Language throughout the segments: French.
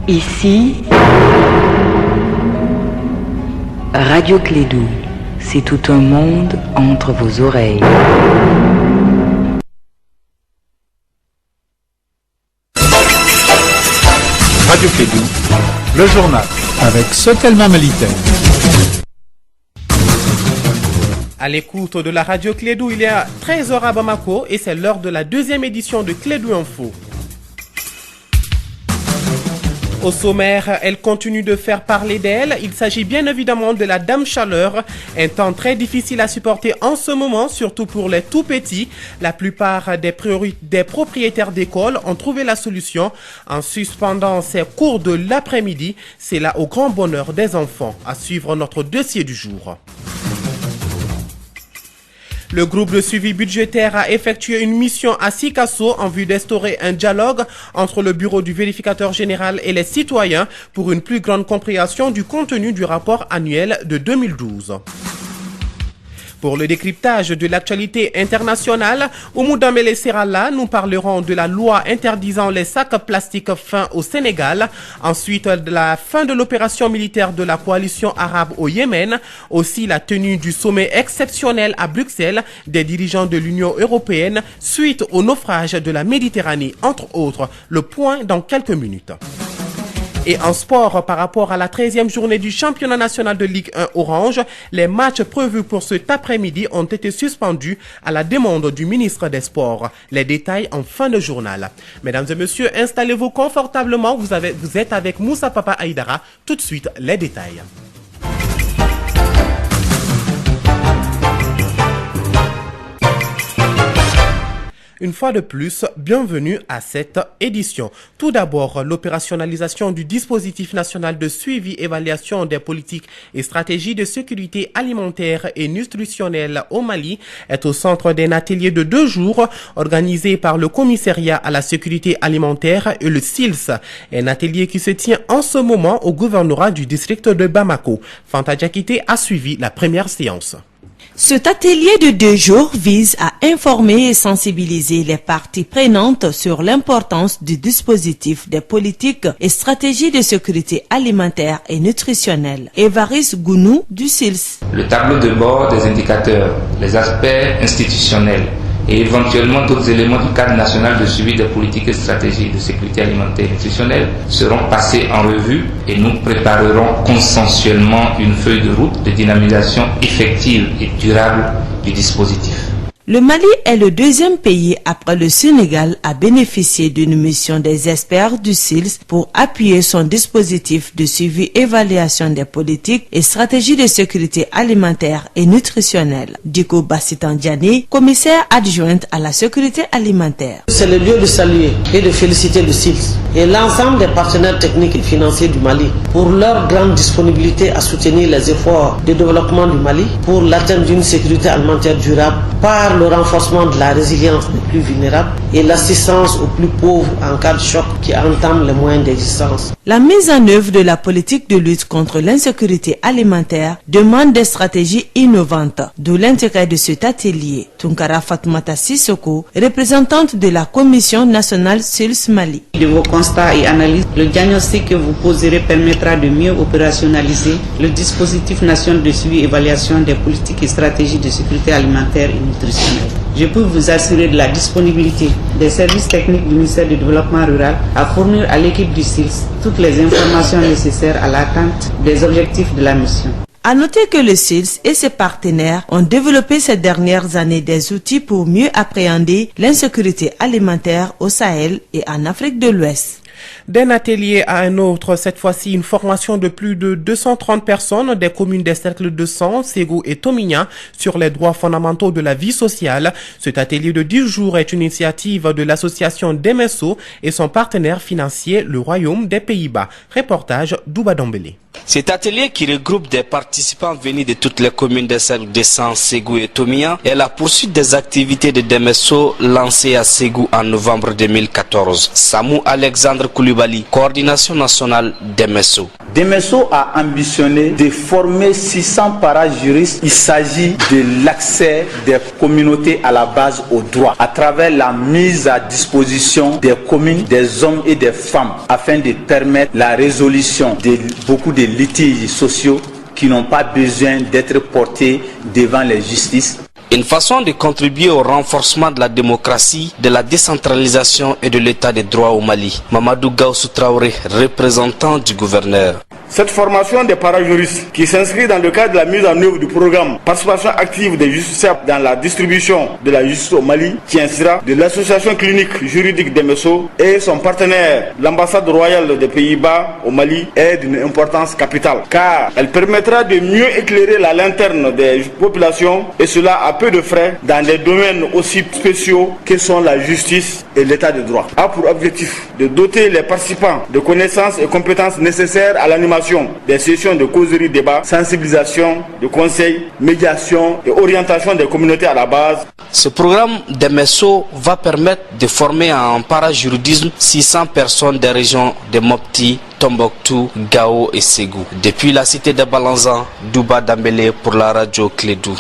Ici, Radio Clédou, c'est tout un monde entre vos oreilles. Radio Clédou, le journal, avec Sotelma Malitaire. À l'écoute de la Radio Clédou, il est à 13h à Bamako et c'est l'heure de la deuxième édition de Clédou Info. Au sommaire, elle continue de faire parler d'elle. Il s'agit bien évidemment de la Dame Chaleur, un temps très difficile à supporter en ce moment, surtout pour les tout petits. La plupart des propriétaires d'écoles ont trouvé la solution en suspendant ces cours de l'après-midi. C'est là au grand bonheur des enfants. À suivre notre dossier du jour. Le groupe de suivi budgétaire a effectué une mission à Sikasso en vue d'instaurer un dialogue entre le bureau du vérificateur général et les citoyens pour une plus grande compréhension du contenu du rapport annuel de 2012. Pour le décryptage de l'actualité internationale, Oumou Dambélé Serrala, nous parlerons de la loi interdisant les sacs plastiques fins au Sénégal, ensuite de la fin de l'opération militaire de la coalition arabe au Yémen, aussi la tenue du sommet exceptionnel à Bruxelles des dirigeants de l'Union européenne suite au naufrage de la Méditerranée, entre autres. Le point dans quelques minutes. Et en sport, par rapport à la 13e journée du championnat national de Ligue 1 Orange, les matchs prévus pour cet après-midi ont été suspendus à la demande du ministre des Sports. Les détails en fin de journal. Mesdames et messieurs, installez-vous confortablement. Vous êtes avec Moussa Papa Aïdara. Tout de suite, les détails. Une fois de plus, bienvenue à cette édition. Tout d'abord, l'opérationnalisation du dispositif national de suivi-évaluation des politiques et stratégies de sécurité alimentaire et nutritionnelle au Mali est au centre d'un atelier de 2 jours organisé par le commissariat à la sécurité alimentaire et le SILS. Un atelier qui se tient en ce moment au gouvernorat du district de Bamako. Fanta Diakité a suivi la première séance. Cet atelier de 2 jours vise à informer et sensibiliser les parties prenantes sur l'importance du dispositif des politiques et stratégies de sécurité alimentaire et nutritionnelle. Évariste Gounou du SILS. Le tableau de bord des indicateurs, les aspects institutionnels et éventuellement d'autres éléments du cadre national de suivi des politiques et stratégies de sécurité alimentaire et nutritionnelle seront passés en revue et nous préparerons consensuellement une feuille de route de dynamisation effective et durable du dispositif. Le Mali est le 2e pays après le Sénégal à bénéficier d'une mission des experts du SILS pour appuyer son dispositif de suivi-évaluation des politiques et stratégies de sécurité alimentaire et nutritionnelle. Diko Bassitandiani, commissaire adjointe à la sécurité alimentaire. C'est le lieu de saluer et de féliciter le SILS et l'ensemble des partenaires techniques et financiers du Mali pour leur grande disponibilité à soutenir les efforts de développement du Mali pour l'atteinte d'une sécurité alimentaire durable par le renforcement de la résilience des plus vulnérables et l'assistance aux plus pauvres en cas de choc qui entament les moyens d'existence. La mise en œuvre de la politique de lutte contre l'insécurité alimentaire demande des stratégies innovantes, d'où l'intérêt de cet atelier. Tunkara Fatoumata Sissoko, représentante de la Commission nationale SILS Mali. De vos constats et analyses, le diagnostic que vous poserez permettra de mieux opérationnaliser le dispositif national de suivi et évaluation des politiques et stratégies de sécurité alimentaire et nutritionnelle. Je peux vous assurer de la disponibilité des services techniques du ministère du Développement rural à fournir à l'équipe du SILS toutes les informations nécessaires à l'atteinte des objectifs de la mission. À noter que le SILS et ses partenaires ont développé ces dernières années des outils pour mieux appréhender l'insécurité alimentaire au Sahel et en Afrique de l'Ouest. D'un atelier à un autre, cette fois-ci une formation de plus de 230 personnes des communes des cercles de San, Ségou et Tomigna sur les droits fondamentaux de la vie sociale. Cet atelier de 10 jours est une initiative de l'association Demesso et son partenaire financier, le Royaume des Pays-Bas. Reportage d'Ouba Dambélé. Cet atelier qui regroupe des participants venus de toutes les communes des cercles de San, Ségou et Tomigna est la poursuite des activités de Demesso lancées à Ségou en novembre 2014. Samou Alexandre Koulibaly, coordination nationale Demesso. Demesso a ambitionné de former 600 parajuristes. Il s'agit de l'accès des communautés à la base au droit à travers la mise à disposition des communes, des hommes et des femmes afin de permettre la résolution de beaucoup de litiges sociaux qui n'ont pas besoin d'être portés devant les justices. Une façon de contribuer au renforcement de la démocratie, de la décentralisation et de l'état de droit au Mali. Mamadou Gaussou Traoré, représentant du gouverneur. Cette formation des parajuristes qui s'inscrit dans le cadre de la mise en œuvre du programme Participation active des justiciables dans la distribution de la justice au Mali, qui inscrira de l'association clinique juridique Demesso et son partenaire, l'ambassade royale des Pays-Bas au Mali, est d'une importance capitale, car elle permettra de mieux éclairer la lanterne des populations, et cela à peu de frais, dans des domaines aussi spéciaux que sont la justice et l'état de droit. A pour objectif de doter les participants de connaissances et compétences nécessaires à l'animation des sessions de causerie, débat, sensibilisation, de conseils, médiation et orientation des communautés à la base. Ce programme Demesso va permettre de former en parajuridisme 600 personnes des régions de Mopti, Tombouctou, Gao et Ségou. Depuis la cité de Balanzan, Douba Dambélé pour la radio Clédou.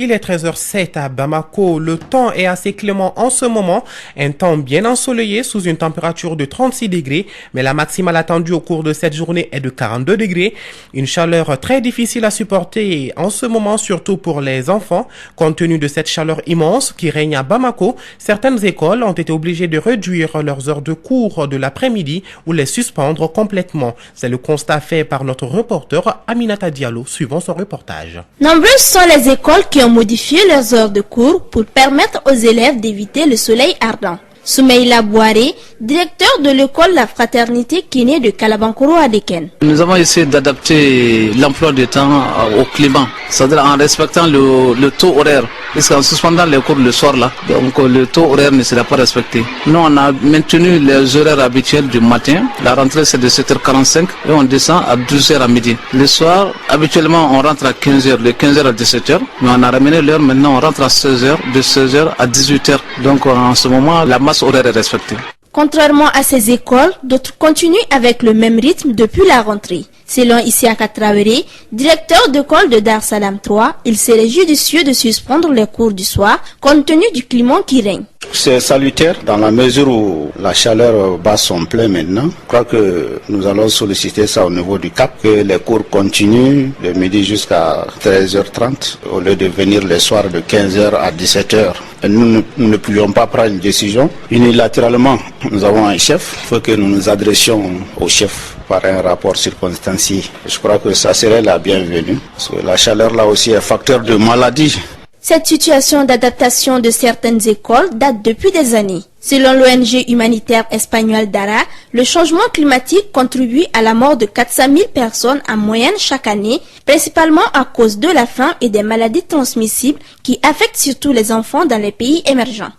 Il est 13h07 à Bamako. Le temps est assez clément en ce moment. Un temps bien ensoleillé sous une température de 36 degrés. Mais la maximale attendue au cours de cette journée est de 42 degrés. Une chaleur très difficile à supporter en ce moment, surtout pour les enfants. Compte tenu de cette chaleur immense qui règne à Bamako, certaines écoles ont été obligées de réduire leurs heures de cours de l'après-midi ou les suspendre complètement. C'est le constat fait par notre reporter Aminata Diallo, suivant son reportage. Nombreuses sont les écoles qui ont modifié leurs heures de cours pour permettre aux élèves d'éviter le soleil ardent. Soumeïla Bouaré, directeur de l'école La Fraternité qui est née de Kalabankoro à Deken. Nous avons essayé d'adapter l'emploi du temps au climat, c'est-à-dire en respectant le taux horaire. Parce qu'en suspendant les cours le soir là, donc le taux horaire ne sera pas respecté. Nous on a maintenu les horaires habituels du matin. La rentrée c'est de 7h45 et on descend à 12h à midi. Le soir, habituellement on rentre à 15h, de 15h à 17h. Mais on a ramené l'heure, maintenant on rentre à 16h, de 16h à 18h. Donc en ce moment, la masse horaire est respectée. Contrairement à ces écoles, d'autres continuent avec le même rythme depuis la rentrée. Selon Isiaka Traoré, directeur d'école de Dar Salam 3, il serait judicieux de suspendre les cours du soir compte tenu du climat qui règne. C'est salutaire dans la mesure où la chaleur bat son plein maintenant. Je crois que nous allons solliciter ça au niveau du CAP, que les cours continuent de midi jusqu'à 13h30 au lieu de venir les soirs de 15h à 17h. Et nous ne pouvions pas prendre une décision unilatéralement. Nous avons un chef, il faut que nous nous adressions au chef par un rapport circonstancié. Je crois que ça serait la bienvenue, parce que la chaleur là aussi est facteur de maladie. Cette situation d'adaptation de certaines écoles date depuis des années. Selon l'ONG humanitaire espagnole DARA, le changement climatique contribue à la mort de 400 000 personnes en moyenne chaque année, principalement à cause de la faim et des maladies transmissibles qui affectent surtout les enfants dans les pays émergents.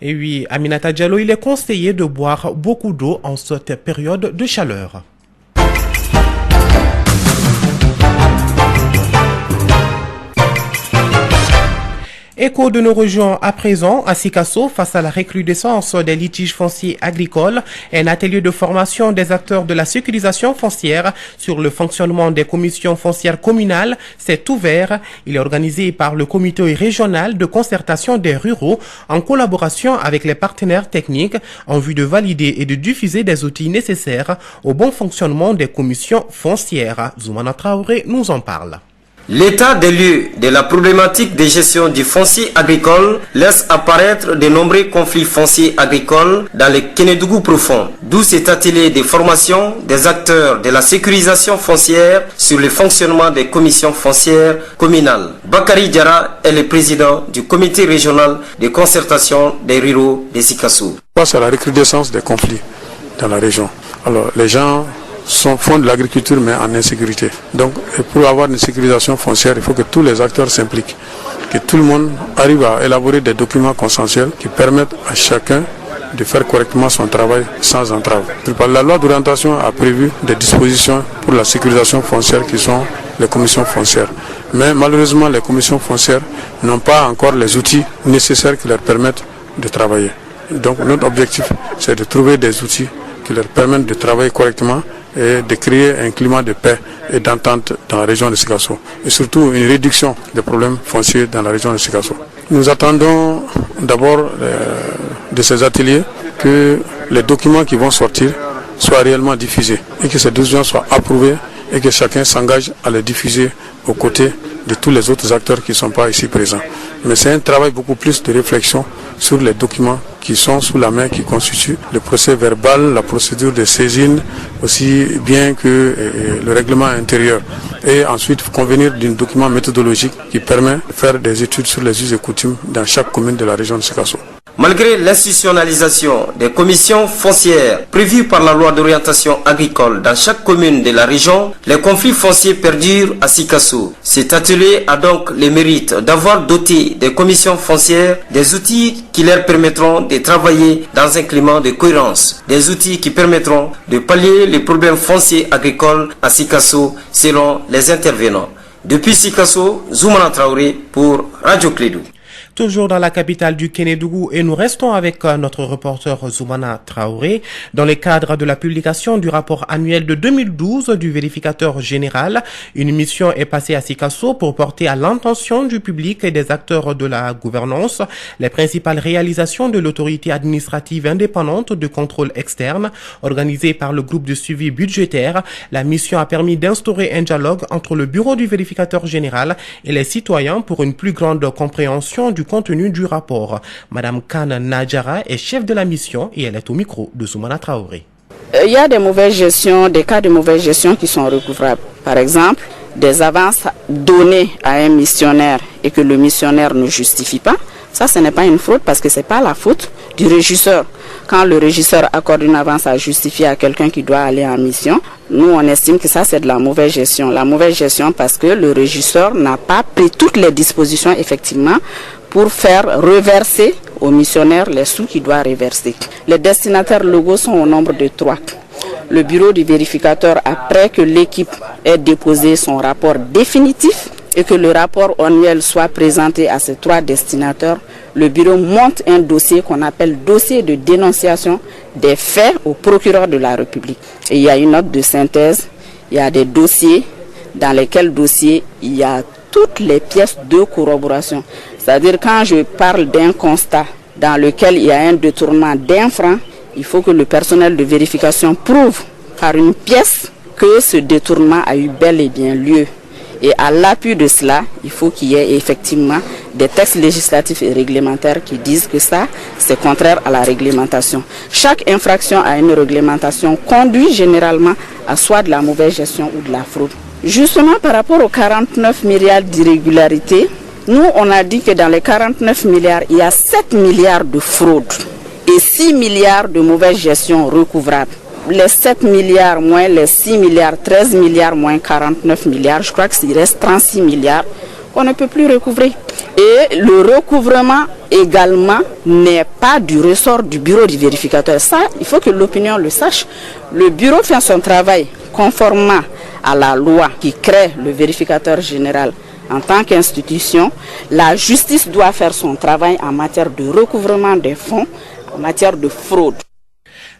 Et oui, Aminata Diallo, il est conseillé de boire beaucoup d'eau en cette période de chaleur. Écho de nos régions à présent, à Sikasso, face à la recrudescence des litiges fonciers agricoles, un atelier de formation des acteurs de la sécurisation foncière sur le fonctionnement des commissions foncières communales s'est ouvert. Il est organisé par le comité régional de concertation des ruraux en collaboration avec les partenaires techniques en vue de valider et de diffuser des outils nécessaires au bon fonctionnement des commissions foncières. Zoumana Traoré nous en parle. L'état des lieux de la problématique de gestion du foncier agricole laisse apparaître de nombreux conflits fonciers agricoles dans le Kénédougou profond, d'où cet atelier de formation des acteurs de la sécurisation foncière sur le fonctionnement des commissions foncières communales. Bakary Diarra est le président du comité régional de concertation des ruraux de Sikasso. Face à la recrudescence des conflits dans la région, alors les gens font de l'agriculture mais en insécurité. Donc pour avoir une sécurisation foncière, il faut que tous les acteurs s'impliquent, que tout le monde arrive à élaborer des documents consensuels qui permettent à chacun de faire correctement son travail sans entrave. La loi d'orientation a prévu des dispositions pour la sécurisation foncière qui sont les commissions foncières. Mais malheureusement, les commissions foncières n'ont pas encore les outils nécessaires qui leur permettent de travailler. Donc notre objectif, c'est de trouver des outils qui leur permettent de travailler correctement et de créer un climat de paix et d'entente dans la région de Sikasso et surtout une réduction des problèmes fonciers dans la région de Sikasso. Nous attendons d'abord de ces ateliers que les documents qui vont sortir soient réellement diffusés et que ces documents soient approuvés et que chacun s'engage à les diffuser aux côtés de tous les autres acteurs qui ne sont pas ici présents. Mais c'est un travail beaucoup plus de réflexion sur les documents qui sont sous la main, qui constituent le procès verbal, la procédure de saisine, aussi bien que le règlement intérieur. Et ensuite, convenir d'un document méthodologique qui permet de faire des études sur les us et coutumes dans chaque commune de la région de Sikasso. Malgré l'institutionnalisation des commissions foncières prévues par la loi d'orientation agricole dans chaque commune de la région, les conflits fonciers perdurent à Sikasso. Cet atelier a donc le mérite d'avoir doté des commissions foncières des outils qui leur permettront de travailler dans un climat de cohérence, des outils qui permettront de pallier les problèmes fonciers agricoles à Sikasso selon les intervenants. Depuis Sikasso, Zoumana Traoré pour Radio Clédou. Toujours dans la capitale du Kénédougou et nous restons avec notre reporter Zoumana Traoré dans le cadre de la publication du rapport annuel de 2012 du vérificateur général. Une mission est passée à Sikasso pour porter à l'intention du public et des acteurs de la gouvernance les principales réalisations de l'autorité administrative indépendante de contrôle externe organisée par le groupe de suivi budgétaire. La mission a permis d'instaurer un dialogue entre le bureau du vérificateur général et les citoyens pour une plus grande compréhension du contenu du rapport. Madame Khan Nadjara est chef de la mission et elle est au micro de Zoumana Traoré. Il y a des mauvaises gestions, des cas de mauvaise gestion qui sont recouvrables. Par exemple, des avances données à un missionnaire et que le missionnaire ne justifie pas. Ça, ce n'est pas une fraude parce que ce n'est pas la faute du régisseur. Quand le régisseur accorde une avance à justifier à quelqu'un qui doit aller en mission, nous, on estime que ça, c'est de la mauvaise gestion. La mauvaise gestion parce que le régisseur n'a pas pris toutes les dispositions, effectivement, pour faire reverser au missionnaire les sous qu'il doit reverser. Les destinataires légaux sont au nombre de 3. Le bureau du vérificateur, après que l'équipe ait déposé son rapport définitif et que le rapport annuel soit présenté à ces 3 destinataires, le bureau monte un dossier qu'on appelle dossier de dénonciation des faits au procureur de la République. Et il y a une note de synthèse, il y a des dossiers dans lesquels il y a toutes les pièces de corroboration. C'est-à-dire quand je parle d'un constat dans lequel il y a un détournement d'1 franc, il faut que le personnel de vérification prouve par une pièce que ce détournement a eu bel et bien lieu. Et à l'appui de cela, il faut qu'il y ait effectivement des textes législatifs et réglementaires qui disent que ça, c'est contraire à la réglementation. Chaque infraction à une réglementation conduit généralement à soit de la mauvaise gestion ou de la fraude. Justement, par rapport aux 49 milliards d'irrégularités, nous, on a dit que dans les 49 milliards, il y a 7 milliards de fraude et 6 milliards de mauvaise gestion recouvrables. Les 7 milliards moins les 6 milliards, 13 milliards moins 49 milliards, je crois qu'il reste 36 milliards qu'on ne peut plus recouvrer. Et le recouvrement également n'est pas du ressort du bureau du vérificateur. Ça, il faut que l'opinion le sache. Le bureau fait son travail conformément à la loi qui crée le vérificateur général. En tant qu'institution, la justice doit faire son travail en matière de recouvrement des fonds, en matière de fraude.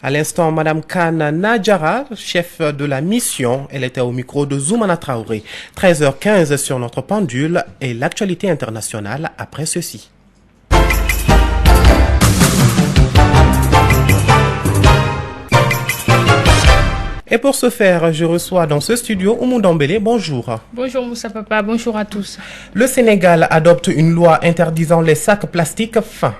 À l'instant, Madame Khan Nadjara, chef de la mission, elle était au micro de Zoumana Traoré. 13h15 sur notre pendule et l'actualité internationale après ceci. Et pour ce faire, je reçois dans ce studio Oumou Dambélé. Bonjour. Bonjour Moussa Papa, bonjour à tous. Le Sénégal adopte une loi interdisant les sacs plastiques fins.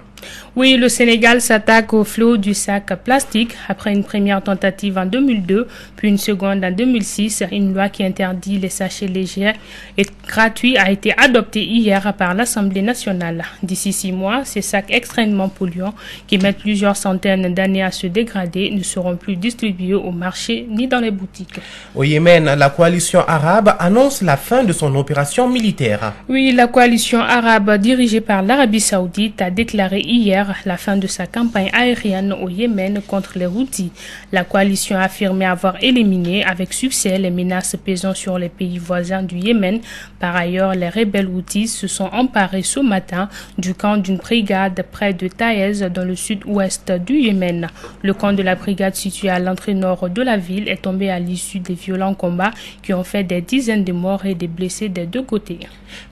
Oui, le Sénégal s'attaque au fléau du sac plastique après une première tentative en 2002, puis une seconde en 2006. Une loi qui interdit les sachets légers et gratuits a été adoptée hier par l'Assemblée nationale. D'ici 6 mois, ces sacs extrêmement polluants qui mettent plusieurs centaines d'années à se dégrader ne seront plus distribués au marché ni dans les boutiques. Au Yémen, la coalition arabe annonce la fin de son opération militaire. Oui, la coalition arabe dirigée par l'Arabie saoudite a déclaré hier hier la fin de sa campagne aérienne au Yémen contre les Houthis. La coalition a affirmé avoir éliminé avec succès les menaces pesant sur les pays voisins du Yémen. Par ailleurs, les rebelles Houthis se sont emparés ce matin du camp d'une brigade près de Taïz dans le sud-ouest du Yémen. Le camp de la brigade situé à l'entrée nord de la ville est tombé à l'issue des violents combats qui ont fait des dizaines de morts et des blessés des deux côtés.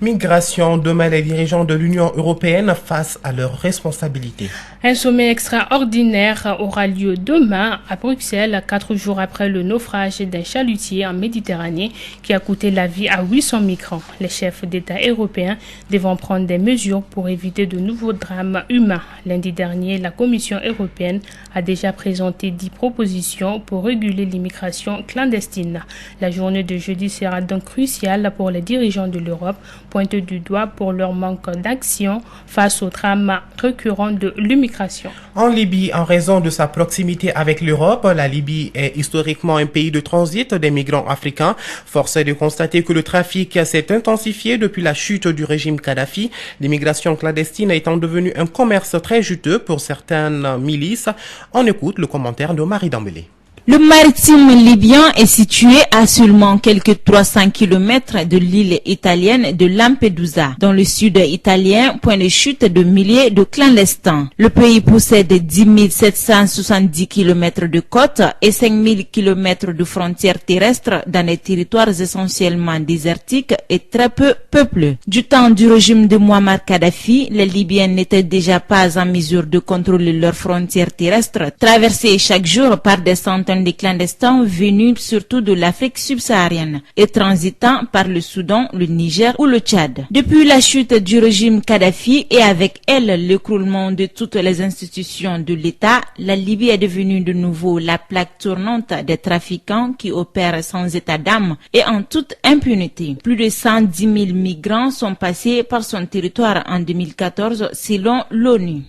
Migration, demain les dirigeants de l'Union européenne face à leurs responsabilités. Un sommet extraordinaire aura lieu demain à Bruxelles, 4 jours après le naufrage d'un chalutier en Méditerranée qui a coûté la vie à 800 migrants. Les chefs d'État européens devront prendre des mesures pour éviter de nouveaux drames humains. Lundi dernier, la Commission européenne a déjà présenté 10 propositions pour réguler l'immigration clandestine. La journée de jeudi sera donc cruciale pour les dirigeants de l'Europe, pointés du doigt pour leur manque d'action face au drame récurrent de l'immigration. En Libye, en raison de sa proximité avec l'Europe, la Libye est historiquement un pays de transit des migrants africains. Force est de constater que le trafic s'est intensifié depuis la chute du régime Kadhafi, l'immigration clandestine étant devenue un commerce très juteux pour certaines milices. On écoute le commentaire de Marie Dambélé. Le maritime libyen est situé à seulement quelques 300 km de l'île italienne de Lampedusa, dans le sud italien, point de chute de milliers de clandestins. Le pays possède 10 770 km de côtes et 5 000 km de frontières terrestres dans des territoires essentiellement désertiques et très peu peuplés. Du temps du régime de Muammar Kadhafi, les Libyens n'étaient déjà pas en mesure de contrôler leurs frontières terrestres, traversées chaque jour par des centaines des clandestins venus surtout de l'Afrique subsaharienne et transitant par le Soudan, le Niger ou le Tchad. Depuis la chute du régime Kadhafi et avec elle l'écroulement de toutes les institutions de l'État, la Libye est devenue de nouveau la plaque tournante des trafiquants qui opèrent sans état d'âme et en toute impunité. Plus de 110 000 migrants sont passés par son territoire en 2014 selon l'ONU.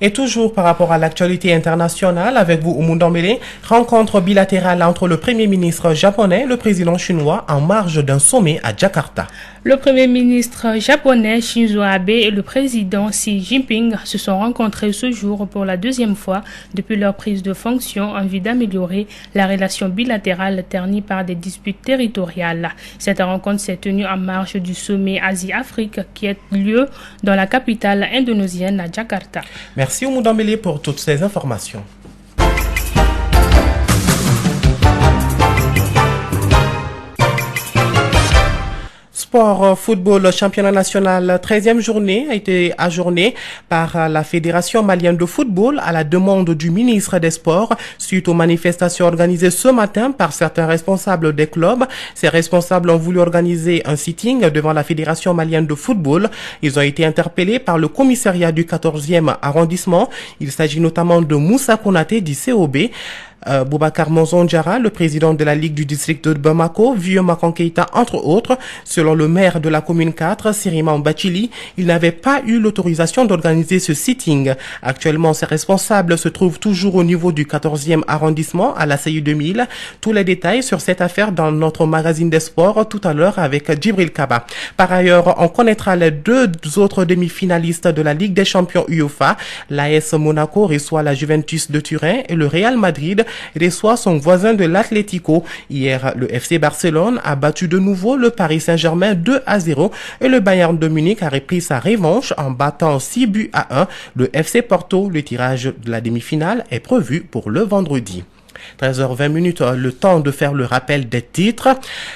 Et toujours par rapport à l'actualité internationale, avec vous, Oumou Dambélé, rencontre bilatérale entre le Premier ministre japonais et le président chinois en marge d'un sommet à Jakarta. Le Premier ministre japonais Shinzo Abe et le président Xi Jinping se sont rencontrés ce jour pour la deuxième fois depuis leur prise de fonction en vue d'améliorer la relation bilatérale ternie par des disputes territoriales. Cette rencontre s'est tenue en marge du sommet Asie-Afrique qui a lieu dans la capitale indonésienne à Jakarta. Merci Oumou Dambélé pour toutes ces informations. Sport, football, championnat national, 13e journée a été ajournée par la Fédération malienne de football à la demande du ministre des Sports suite aux manifestations organisées ce matin par certains responsables des clubs. Ces responsables ont voulu organiser un sitting devant la Fédération malienne de football. Ils ont été interpellés par le commissariat du 14e arrondissement. Il s'agit notamment de Moussa Konaté du COB. Boubacar Monzon-Diarra, le président de la Ligue du district de Bamako, Vieux Makan Keïta, entre autres. Selon le maire de la commune 4, Siriman Bachili, il n'avait pas eu l'autorisation d'organiser ce sitting. Actuellement, ces responsables se trouvent toujours au niveau du 14e arrondissement à la CI 2000. Tous les détails sur cette affaire dans notre magazine des sports tout à l'heure avec Djibril Kaba. Par ailleurs, on connaîtra les deux autres demi-finalistes de la Ligue des champions UEFA. L'AS Monaco reçoit la Juventus de Turin et le Real Madrid reçoit son voisin de l'Atlético. Hier, le FC Barcelone a battu de nouveau le Paris Saint-Germain 2-0 et le Bayern de Munich a repris sa revanche en battant 6-1 le FC Porto. Le tirage de la demi-finale est prévu pour le vendredi. 13h20, le temps de faire le rappel des titres.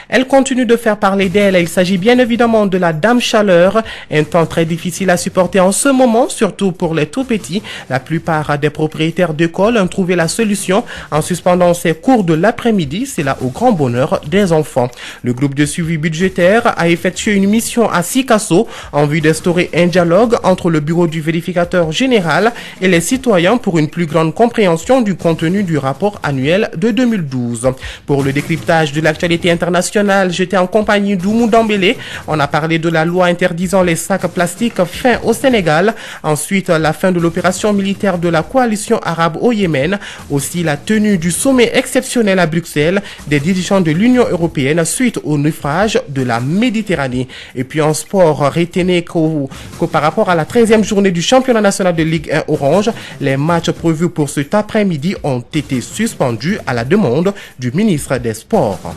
Elle continue de faire parler d'elle. Il s'agit bien évidemment de la Dame Chaleur. Un temps très difficile à supporter en ce moment, surtout pour les tout petits. La plupart des propriétaires d'écoles ont trouvé la solution en suspendant ces cours de l'après-midi. C'est là au grand bonheur des enfants. Le groupe de suivi budgétaire a effectué une mission à Sikasso en vue d'instaurer un dialogue entre le bureau du vérificateur général et les citoyens pour une plus grande compréhension du contenu du rapport annuel de 2012. Pour le décryptage de l'actualité internationale, j'étais en compagnie d'Oumou Dembélé. On a parlé de la loi interdisant les sacs plastiques fin au Sénégal. Ensuite, la fin de l'opération militaire de la coalition arabe au Yémen. Aussi, la tenue du sommet exceptionnel à Bruxelles des dirigeants de l'Union européenne suite au naufrage de la Méditerranée. Et puis en sport, retenez que par rapport à la 13e journée du championnat national de Ligue 1 Orange, les matchs prévus pour cet après-midi ont été suspendus à la demande du ministre des Sports.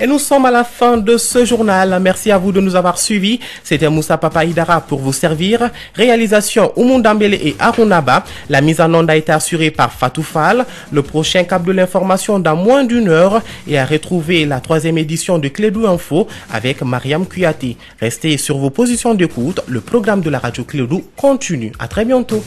Et nous sommes à la fin de ce journal. Merci à vous de nous avoir suivis. C'était Moussa Papa Idara pour vous servir. Réalisation Oumou Dembélé et Arunaba. La mise en onde a été assurée par Fatou Fall. Le prochain cap de l'information dans moins d'une heure et à retrouver la 3e édition de Clédou Info avec Mariam Kouyaté. Restez sur vos positions d'écoute. Le programme de la radio Clédou continue. À très bientôt.